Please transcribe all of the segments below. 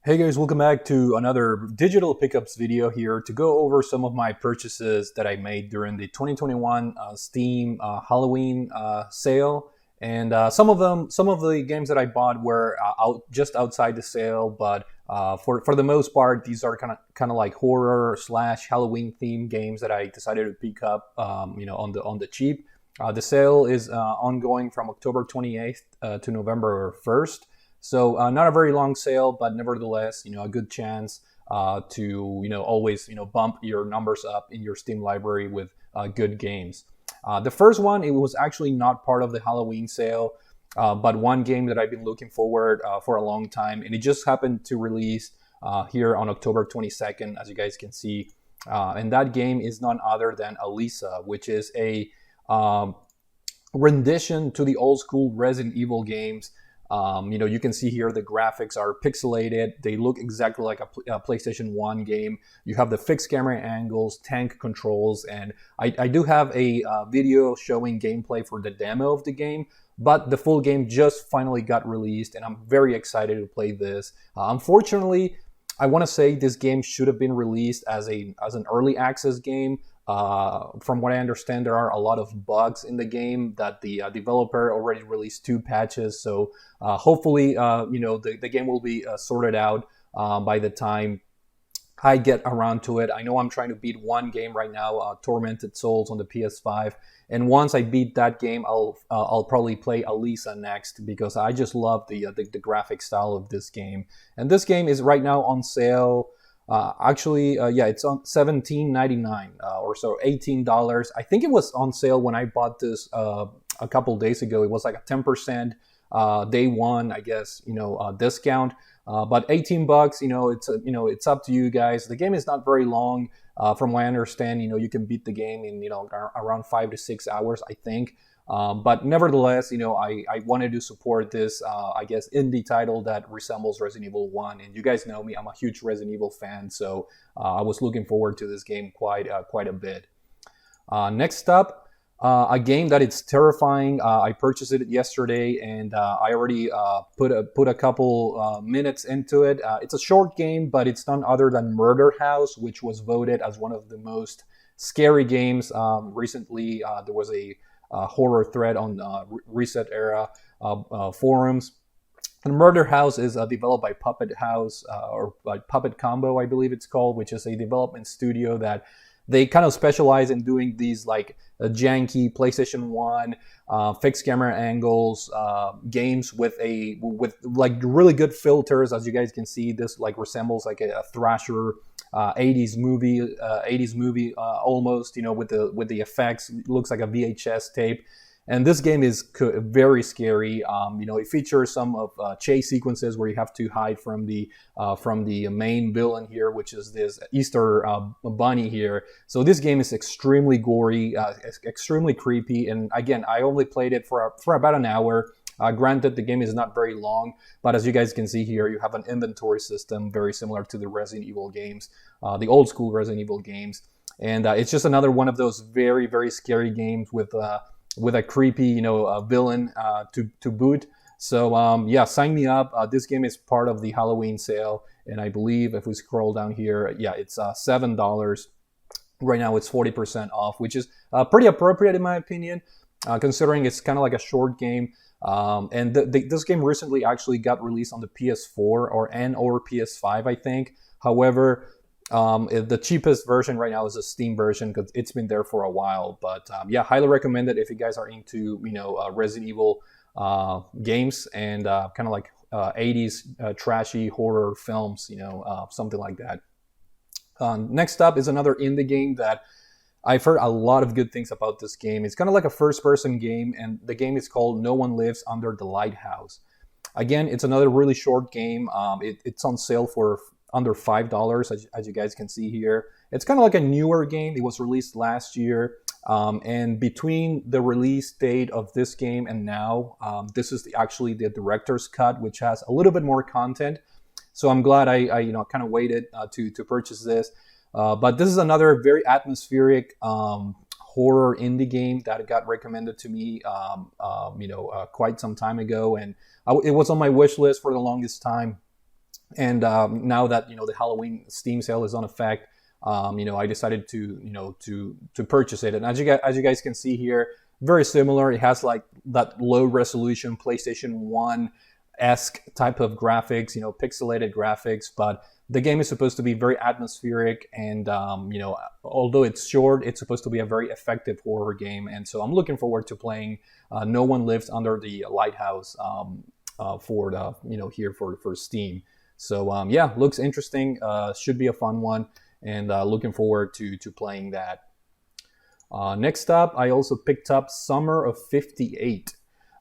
Hey guys, welcome back to another digital pickups video here to go over some of my purchases that I made during the 2021 Steam Halloween sale. And some of the games that I bought were just outside the sale, but for the most part, these are kind of like horror slash Halloween themed games that I decided to pick up, on the cheap. The sale is ongoing from October 28th to November 1st. So not a very long sale, but nevertheless, a good chance to, always, bump your numbers up in your Steam library with good games. The first one, it was actually not part of the Halloween sale, but one game that I've been looking forward for a long time, and it just happened to release here on October 22nd, as you guys can see. And that game is none other than Alisa, which is a rendition to the old school Resident Evil games. You can see here the graphics are pixelated. They look exactly like a PlayStation 1 game. You have the fixed camera angles, tank controls, and I do have a video showing gameplay for the demo of the game, but the full game just finally got released, and I'm very excited to play this. Unfortunately, I want to say this game should have been released as an early access game. From what I understand, there are a lot of bugs in the game that the developer already released 2 patches. So hopefully, the game will be sorted out by the time I get around to it. I know I'm trying to beat one game right now, Tormented Souls on the PS5. And once I beat that game, I'll probably play Alisa next because I just love the graphic style of this game. And this game is right now on sale. It's on $17.99 or so, $18. I think it was on sale when I bought this a couple days ago. It was like a 10% day one, I guess, discount. But $18, it's up to you guys. The game is not very long. From what I understand, you can beat the game in, around 5 to 6 hours, I think. But nevertheless, I wanted to support this, indie title that resembles Resident Evil 1. And you guys know me, I'm a huge Resident Evil fan, so I was looking forward to this game quite a bit. Next up, a game that it's terrifying. I purchased it yesterday, and I already put a couple minutes into it. It's a short game, but it's none other than Murder House, which was voted as one of the most scary games recently. There was a horror thread on Reset Era forums. And Murder House is developed by Puppet House or by Puppet Combo, I believe it's called, which is a development studio that they kind of specialize in doing these like janky PlayStation 1 fixed camera angles games with like really good filters. As you guys can see, this like resembles like a Thrasher 80s movie almost, with the effects. It looks like a VHS tape. And this game is very scary. It features some of chase sequences where you have to hide from the main villain here, which is this Easter bunny here. So this game is extremely gory, extremely creepy. And again, I only played it for about an hour. Granted, the game is not very long, but as you guys can see here, you have an inventory system very similar to the Resident Evil games, the old school Resident Evil games. And it's just another one of those very, very scary games with a creepy, villain to boot. So sign me up. This game is part of the Halloween sale, and I believe if we scroll down here, it's $7. Right now it's 40% off, which is pretty appropriate in my opinion, considering it's kind of like a short game. And this game recently actually got released on the PS4 or PS5, I think. However, the cheapest version right now is a Steam version because it's been there for a while. But highly recommend it if you guys are into Resident Evil games and kind of like 80s trashy horror films, something like that. Next up is another indie game that I've heard a lot of good things about. This game. It's kind of like a first-person game, and the game is called No One Lives Under the Lighthouse. Again, it's another really short game. It's on sale for under $5, as you guys can see here. It's kind of like a newer game. It was released last year, and between the release date of this game and now, this is actually the director's cut, which has a little bit more content. So I'm glad I kind of waited to purchase this. But this is another very atmospheric horror indie game that got recommended to me, quite some time ago, and it was on my wish list for the longest time. And now that the Halloween Steam sale is on effect, I decided to to purchase it. And as you guys can see here, very similar. It has like that low resolution PlayStation 1-esque type of graphics, pixelated graphics, but the game is supposed to be very atmospheric, and although it's short, it's supposed to be a very effective horror game. And so I'm looking forward to playing No One Lives Under the Lighthouse for the here for Steam. So yeah, looks interesting. Should be a fun one, and looking forward to playing that. Next up, I also picked up Summer of '58.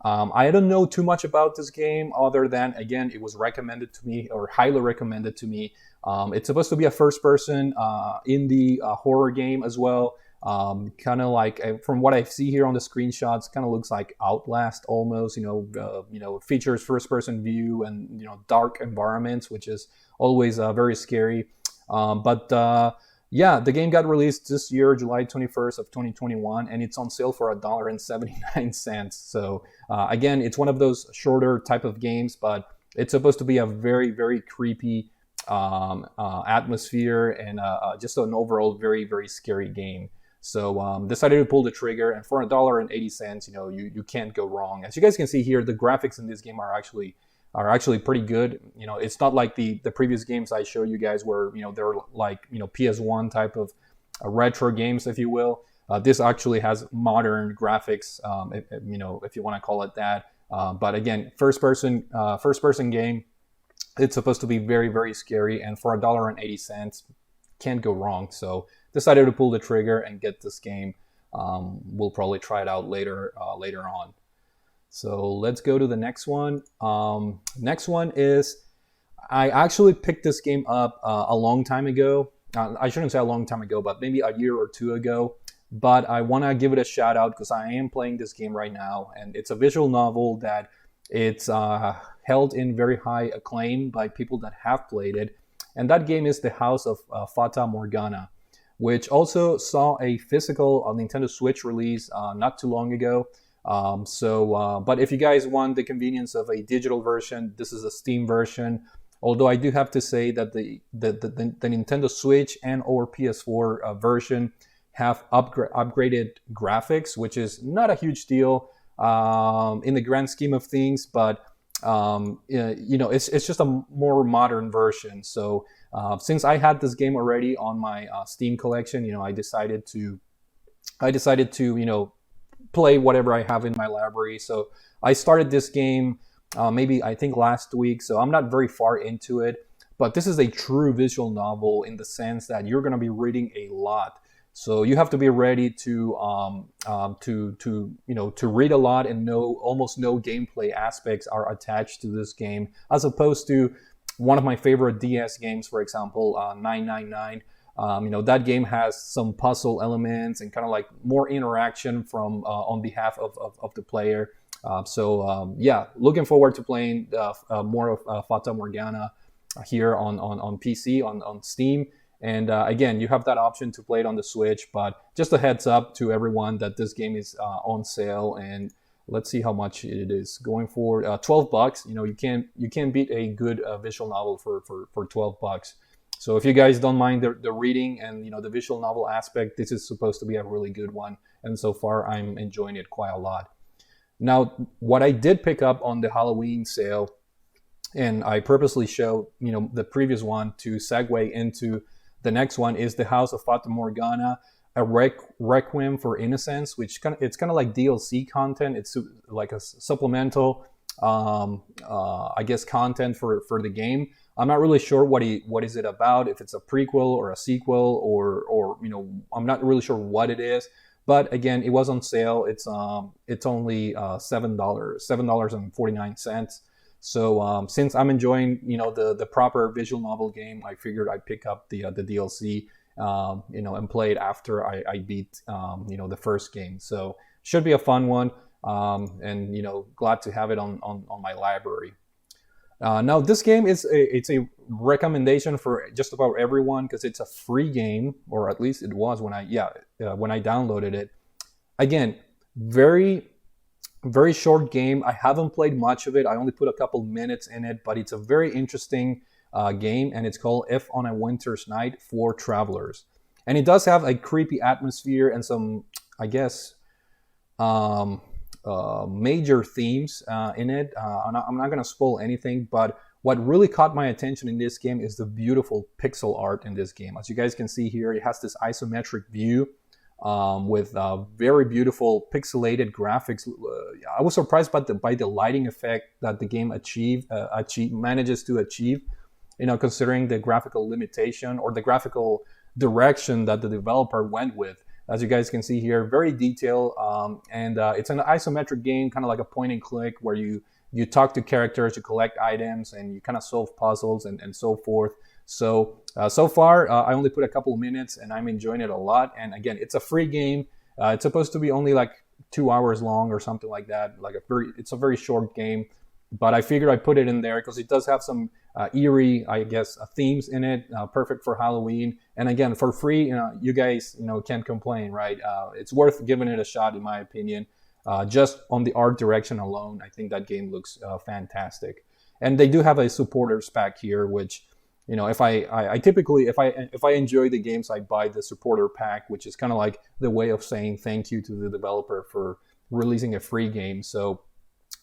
I don't know too much about this game other than, again, it was recommended to me, or highly recommended to me. It's supposed to be a first-person indie horror game as well. Kind of like, from what I see here on the screenshots, kind of looks like Outlast almost. Features first-person view and dark environments, which is always very scary. Yeah, the game got released this year, July 21st of 2021, and it's on sale for $1.79. So again, it's one of those shorter type of games, but it's supposed to be a very, very creepy atmosphere, and just an overall very, very scary game. So decided to pull the trigger, and for $1.80, you can't go wrong. As you guys can see here, the graphics in this game are actually pretty good. It's not like the previous games I showed you guys where they're like PS1 type of retro games, if you will. This actually has modern graphics, if you want to call it that. But again, first person game. It's supposed to be very, very scary, and for $1.80, can't go wrong. So decided to pull the trigger and get this game. We'll probably try it out later on. So let's go to the next one. Next one is, I actually picked this game up a long time ago. I shouldn't say a long time ago, but maybe a year or two ago. But I want to give it a shout out because I am playing this game right now, and it's a visual novel that it's held in very high acclaim by people that have played it. And that game is the House of Fata Morgana, which also saw a physical Nintendo Switch release not too long ago. But if you guys want the convenience of a digital version, this is a Steam version. Although I do have to say that the Nintendo Switch and or PS4 version have upgraded graphics, which is not a huge deal in the grand scheme of things. But it's just a more modern version. So since I had this game already on my Steam collection, I decided to play whatever I have in my library. So I started this game maybe I think last week, so I'm not very far into it, but this is a true visual novel in the sense that you're going to be reading a lot. So you have to be ready to read a lot and almost no gameplay aspects are attached to this game, as opposed to one of my favorite DS games, for example, 999. That game has some puzzle elements and kind of like more interaction from on behalf of the player. Yeah, looking forward to playing more of Fata Morgana here on PC, on Steam. And again, you have that option to play it on the Switch, but just a heads up to everyone that this game is on sale, and let's see how much it is going for. $12. You can't beat a good visual novel for $12. So if you guys don't mind the reading and the visual novel aspect, this is supposed to be a really good one, and so far I'm enjoying it quite a lot. Now, what I did pick up on the Halloween sale, and I purposely show the previous one to segue into the next one, is the House of Fata Morgana, a Requiem for Innocence, which it's kind of like DLC content. It's like a supplemental, I guess, content for the game. I'm not really sure what is it about, if it's a prequel or a sequel, or I'm not really sure what it is. But again, it was on sale. It's only $7.49. So since I'm enjoying the proper visual novel game, I figured I'd pick up the DLC and play it after I beat the first game. So should be a fun one, and glad to have it on my library. Now this game it's a recommendation for just about everyone because it's a free game, or at least it was when I downloaded it. Again, very very short game. I haven't played much of it. I only put a couple minutes in it, but it's a very interesting game, and it's called If on a Winter's Night for Travelers. And it does have a creepy atmosphere and some, I guess, major themes in it. I'm not going to spoil anything, but what really caught my attention in this game is the beautiful pixel art in this game. As you guys can see here, it has this isometric view with very beautiful pixelated graphics. I was surprised by the lighting effect that the game manages to achieve, considering the graphical limitation or the graphical direction that the developer went with. As you guys can see here, very detailed, and it's an isometric game, kind of like a point and click, where you talk to characters, you collect items, and you kind of solve puzzles and so forth. So far, I only put a couple of minutes, and I'm enjoying it a lot. And again, it's a free game. It's supposed to be only like 2 hours long or something like that. It's a very short game, but I figured I'd put it in there because it does have some eerie, I guess, themes in it, perfect for Halloween. And again, for free, you guys, can't complain, right? It's worth giving it a shot, in my opinion. Just on the art direction alone, I think that game looks fantastic. And they do have a supporters pack here, which, if I typically, if I enjoy the games, I buy the supporter pack, which is kind of like the way of saying thank you to the developer for releasing a free game. So,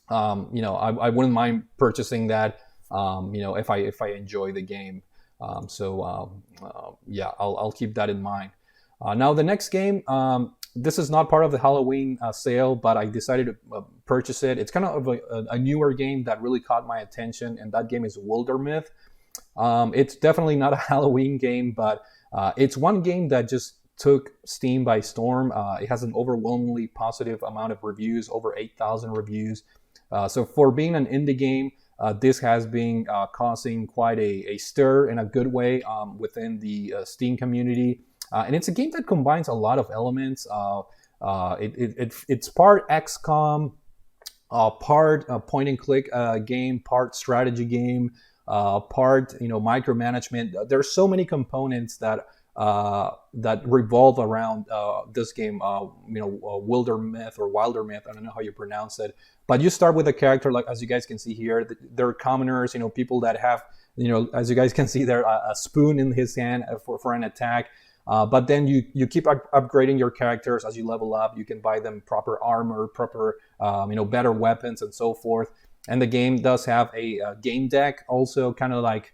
I wouldn't mind purchasing that, if I enjoy the game. Yeah, I'll keep that in mind. Now the next game, this is not part of the Halloween sale, but I decided to purchase it. It's kind of a newer game that really caught my attention, and that game is Wildermyth. It's definitely not a Halloween game, but it's one game that just took Steam by storm. It has an overwhelmingly positive amount of reviews, over 8,000 reviews. So for being an indie game, this has been causing quite a stir in a good way within the Steam community. And it's a game that combines a lot of elements. It's part XCOM, part point and click game, part strategy game, part micromanagement. There's so many components that revolve around this game. Wildermyth or Wildermyth. I don't know how you pronounce it, but you start with a character, like as you guys can see here. They're commoners, people that have, as you guys can see there, a spoon in his hand for an attack. But then you keep upgrading your characters as you level up. You can buy them proper armor, proper better weapons, and so forth. And the game does have a game deck, also kind of like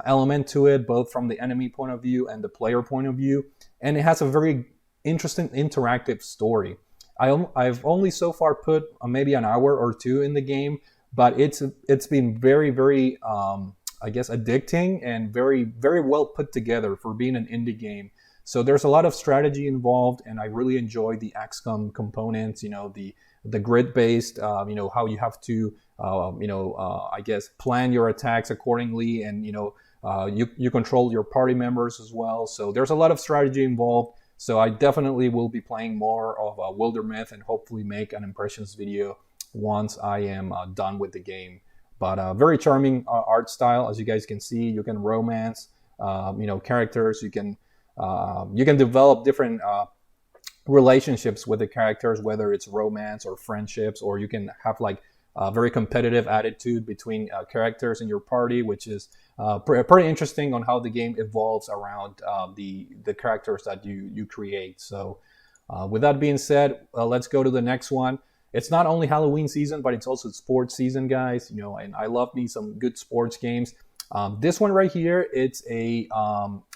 element to it, both from the enemy point of view and the player point of view. And it has a very interesting interactive story. I've only so far put maybe an hour or two in the game, but it's been very, very I guess addicting and very, very well put together for being an indie game. So there's a lot of strategy involved, and I really enjoy the XCOM components. The grid-based, how you have to, I guess, plan your attacks accordingly, and you control your party members as well. So there's a lot of strategy involved. So I definitely will be playing more of Wildermyth and hopefully make an impressions video once I am done with the game. But very charming art style, as you guys can see. You can romance, characters. You can develop different relationships with the characters, whether it's romance or friendships, or you can have like a very competitive attitude between characters in your party, which is pretty interesting on how the game evolves around the characters that you create. So with that being said, let's go to the next one. It's not only Halloween season, but it's also sports season, guys. And I love me some good sports games. This one right here, it's a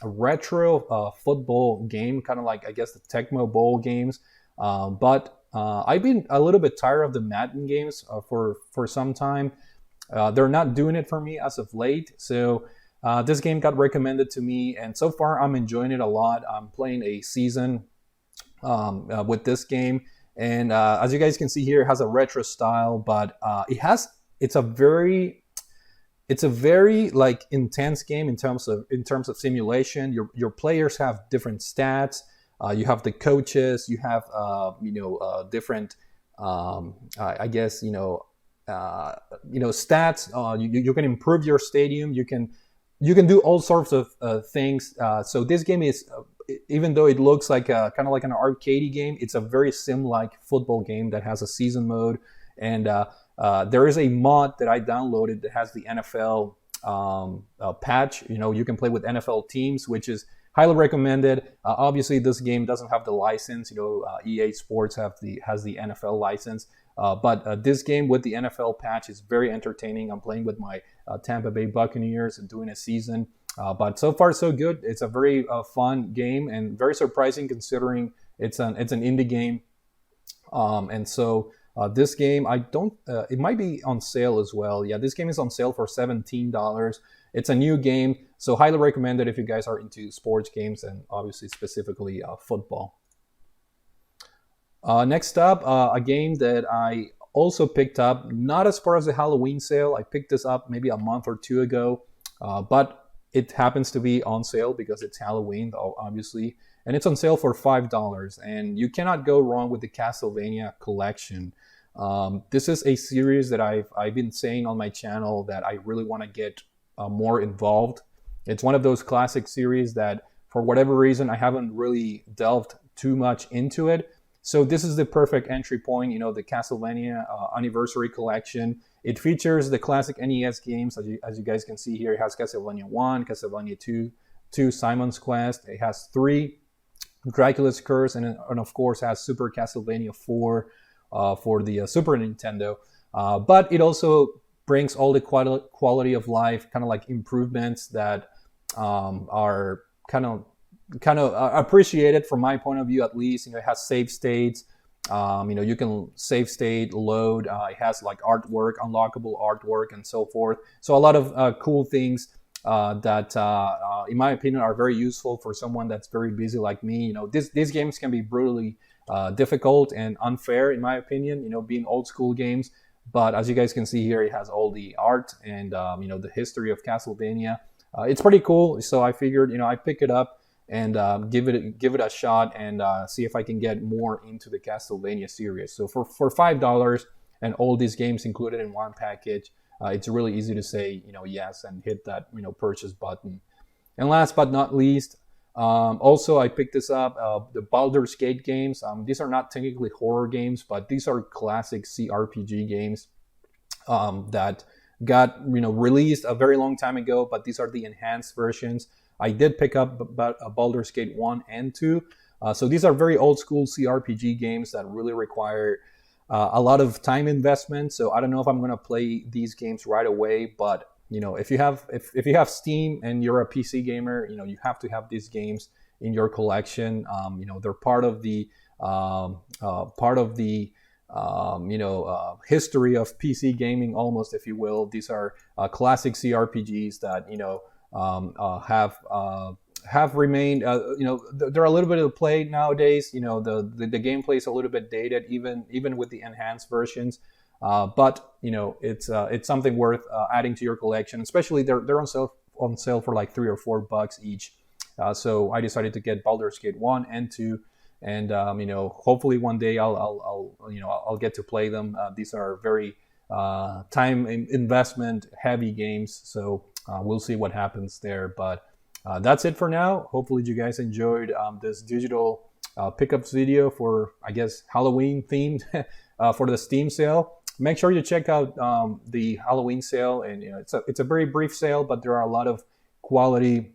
retro football game, kind of like, I guess, the Tecmo Bowl games. But I've been a little bit tired of the Madden games for some time. They're not doing it for me as of late. So this game got recommended to me, and so far I'm enjoying it a lot. I'm playing a season with this game. And as you guys can see here, it has a retro style, but it's a very like intense game in terms of simulation. Your players have different stats. You have the coaches. You have different I guess stats. You can improve your stadium. You can do all sorts of things. So this game is, even though it looks like kind of like an arcadey game, it's a very sim-like football game that has a season mode. And there is a mod that I downloaded that has the NFL patch. You can play with NFL teams, which is highly recommended. Obviously, this game doesn't have the license. EA Sports has the NFL license. But this game with the NFL patch is very entertaining. I'm playing with my Tampa Bay Buccaneers and doing a season. But so far, so good. It's a very fun game and very surprising considering it's an indie game. And so this game, it might be on sale as well. Yeah, this game is on sale for $17. It's a new game, so highly recommended if you guys are into sports games and obviously specifically football. Next up, a game that I also picked up, not as far as the Halloween sale. I picked this up maybe a month or two ago, but it happens to be on sale because it's Halloween, obviously, and it's on sale for $5. And you cannot go wrong with the Castlevania Collection. This is a series that I've been saying on my channel that I really want to get more involved. It's one of those classic series that, for whatever reason, I haven't really delved too much into it. So this is the perfect entry point, the Castlevania Anniversary Collection. It features the classic NES games, as you guys can see here. It has Castlevania 1, Castlevania 2, Simon's Quest. It has 3, Dracula's Curse, and of course has Super Castlevania 4 for the Super Nintendo. But it also brings all the quality of life, kind of like improvements that are kind of appreciated from my point of view, at least. It has save states. You can save state, load. It has like artwork, unlockable artwork, and so forth. So a lot of cool things that, in my opinion, are very useful for someone that's very busy like me. These games can be brutally difficult and unfair, in my opinion. Being old school games. But as you guys can see here, it has all the art and the history of Castlevania. It's pretty cool. So I figured, I pick it up and give it a shot and see if I can get more into the Castlevania series. So for $5 and all these games included in one package, it's really easy to say yes and hit that purchase button. And last but not least, also I picked this up, the Baldurs Gate games. These are not technically horror games, but these are classic CRPG games that got released a very long time ago, but these are the enhanced versions. I did pick up Baldur's Gate 1 and 2. So these are very old school CRPG games that really require a lot of time investment. So I don't know if I'm going to play these games right away, but if you have Steam and you're a PC gamer, you have to have these games in your collection. They're part of the history of PC gaming, almost, if you will. These are classic CRPGs that have remained. They're a little bit of the play nowadays. The gameplay is a little bit dated, even with the enhanced versions. But it's something worth adding to your collection. Especially they're on sale for like $3 or $4 each. So I decided to get Baldur's Gate 1 and 2, and hopefully one day I'll get to play them. These are very time investment heavy games, so we'll see what happens there. But that's it for now. Hopefully you guys enjoyed this digital pickups video for, I guess, Halloween themed for the Steam sale. Make sure you check out the Halloween sale, and it's a very brief sale, but there are a lot of quality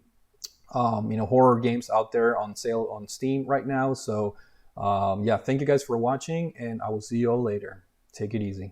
horror games out there on sale on Steam right now. So yeah, thank you guys for watching, and I will see you all later. Take it easy.